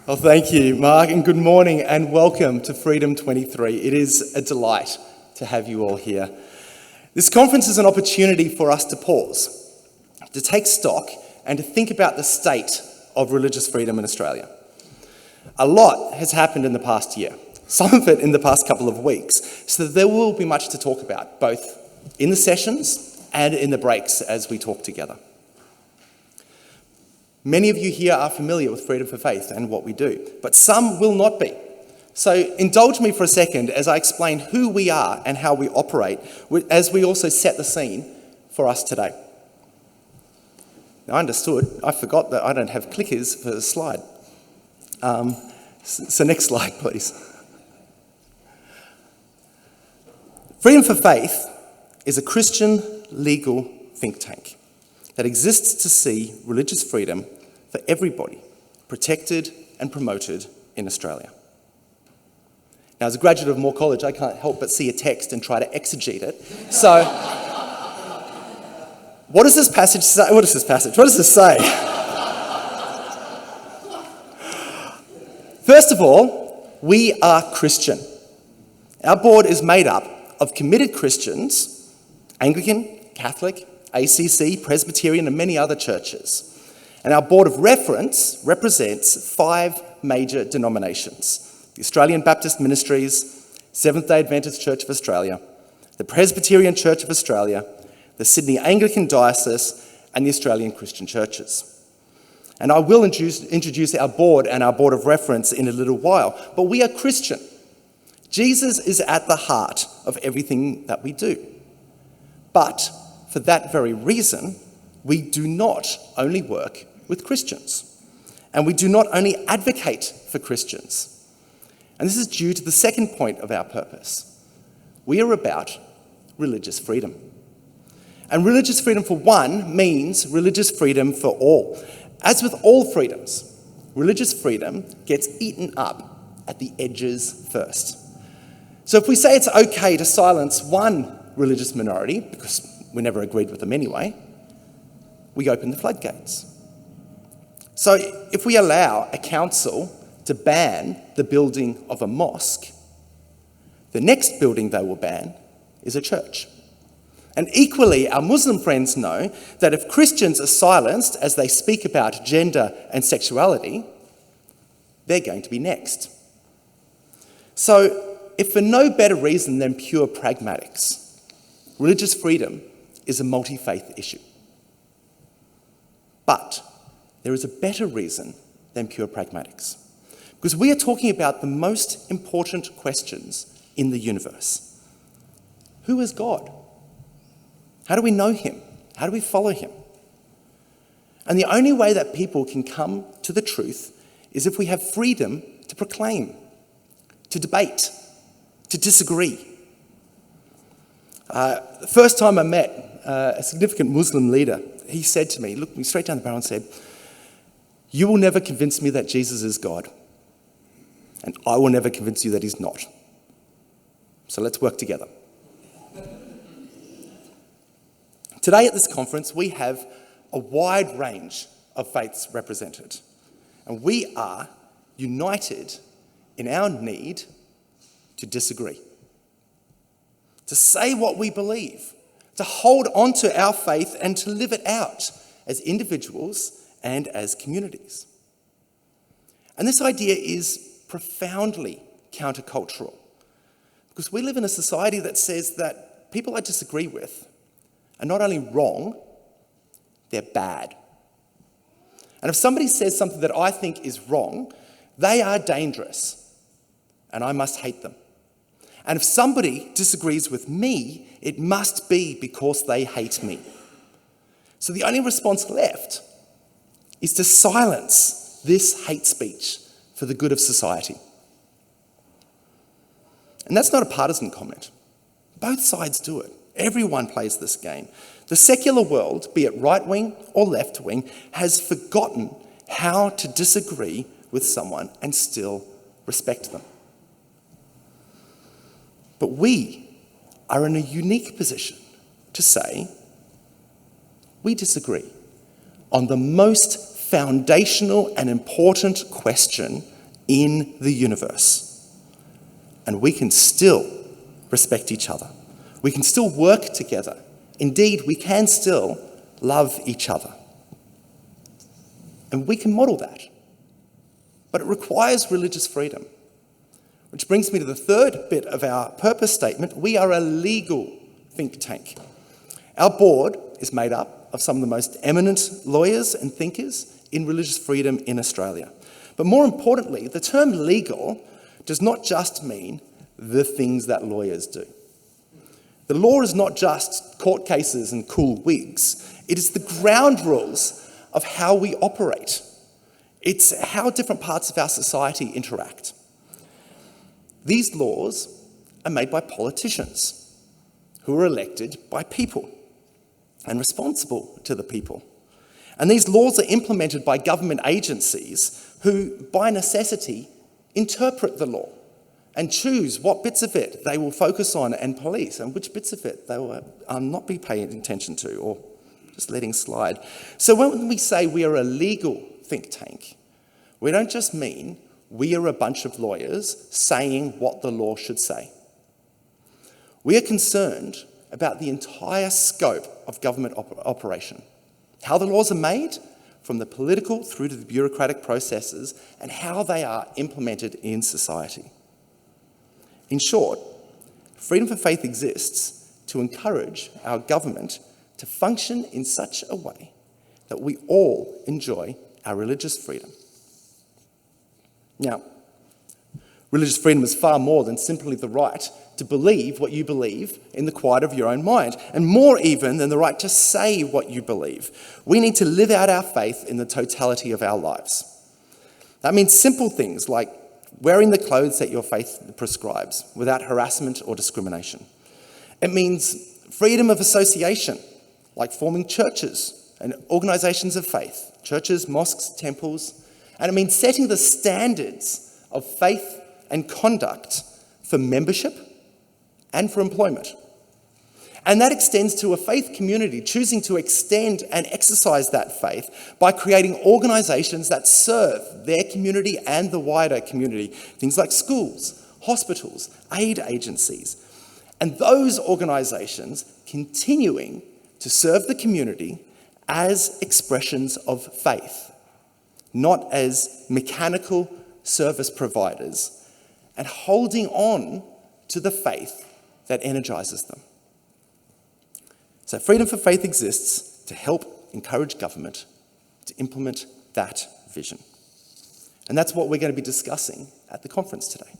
Well, thank you, Mark, and good morning and welcome to Freedom23. It is a delight to have you all here. This conference is an opportunity for us to pause, to take stock and to think about the state of religious freedom in Australia. A lot has happened in the past year, some of it in the past couple of weeks, so there will be much to talk about, both in the sessions and in the breaks as we talk together. Many of you here are familiar with Freedom for Faith and what we do, but some will not be. So indulge me for a second as I explain who we are and how we operate, as we also set the scene for us today. Now, I forgot that I don't have clickers for the slide. So next slide, please. Freedom for Faith is a Christian legal think tank that exists to see religious freedom for everybody protected and promoted in Australia. Now, as a graduate of Moore College, I can't help but see a text and try to exegete it. So, what does this passage say? What does this say? First of all, we are Christian. Our board is made up of committed Christians, Anglican, Catholic, ACC, Presbyterian, and many other churches. And our board of reference represents 5 major denominations: the Australian Baptist Ministries, Seventh-day Adventist Church of Australia, the Presbyterian Church of Australia, the Sydney Anglican Diocese, and the Australian Christian Churches. And I will introduce our board and our board of reference in a little while, but we are Christian. Jesus is at the heart of everything that we do. But for that very reason, we do not only work with Christians, and we do not only advocate for Christians. And this is due to the second point of our purpose. We are about religious freedom. And religious freedom, for one, means religious freedom for all. As with all freedoms, religious freedom gets eaten up at the edges first. So if we say it's okay to silence one religious minority, because we never agreed with them anyway, we open the floodgates. So if we allow a council to ban the building of a mosque, the next building they will ban is a church. And equally, our Muslim friends know that if Christians are silenced as they speak about gender and sexuality, they're going to be next. So, if for no better reason than pure pragmatics, religious freedom is a multi-faith issue. But there is a better reason than pure pragmatics, because we are talking about the most important questions in the universe. Who is God? How do we know him? How do we follow him? And the only way that people can come to the truth is if we have freedom to proclaim, to debate, to disagree. The first time I met a significant Muslim leader, he said to me, looked me straight down the barrel and said, "You will never convince me that Jesus is God, and I will never convince you that he's not. So let's work together." Today at this conference, we have a wide range of faiths represented, and we are united in our need to disagree, to say what we believe, to hold on to our faith and to live it out as individuals and as communities. And this idea is profoundly countercultural, because we live in a society that says that people I disagree with are not only wrong, they're bad. And if somebody says something that I think is wrong, they are dangerous, and I must hate them. And if somebody disagrees with me, it must be because they hate me. So the only response left is to silence this hate speech for the good of society. And that's not a partisan comment. Both sides do it. Everyone plays this game. The secular world, be it right-wing or left-wing, has forgotten how to disagree with someone and still respect them. But we are in a unique position to say, we disagree on the most foundational and important question in the universe. And we can still respect each other. We can still work together. Indeed, we can still love each other. And we can model that. But it requires religious freedom. Which brings me to the third bit of our purpose statement. We are a legal think tank. Our board is made up of some of the most eminent lawyers and thinkers in religious freedom in Australia. But more importantly, the term legal does not just mean the things that lawyers do. The law is not just court cases and cool wigs. It is the ground rules of how we operate. It's how different parts of our society interact. These laws are made by politicians who are elected by people and responsible to the people. And these laws are implemented by government agencies who, by necessity, interpret the law and choose what bits of it they will focus on and police and which bits of it they will not be paying attention to or just letting slide. So when we say we are a legal think tank, we don't just mean we are a bunch of lawyers saying what the law should say. We are concerned about the entire scope of government operation, how the laws are made, from the political through to the bureaucratic processes, and how they are implemented in society. In short, Freedom for Faith exists to encourage our government to function in such a way that we all enjoy our religious freedom. Now, religious freedom is far more than simply the right to believe what you believe in the quiet of your own mind, and more even than the right to say what you believe. We need to live out our faith in the totality of our lives. That means simple things like wearing the clothes that your faith prescribes without harassment or discrimination. It means freedom of association, like forming churches and organisations of faith, churches, mosques, temples. And it means setting the standards of faith and conduct for membership and for employment. And that extends to a faith community choosing to extend and exercise that faith by creating organisations that serve their community and the wider community. Things like schools, hospitals, aid agencies. And those organisations continuing to serve the community as expressions of faith, not as mechanical service providers, and holding on to the faith that energises them. So Freedom for Faith exists to help encourage government to implement that vision. And that's what we're going to be discussing at the conference today.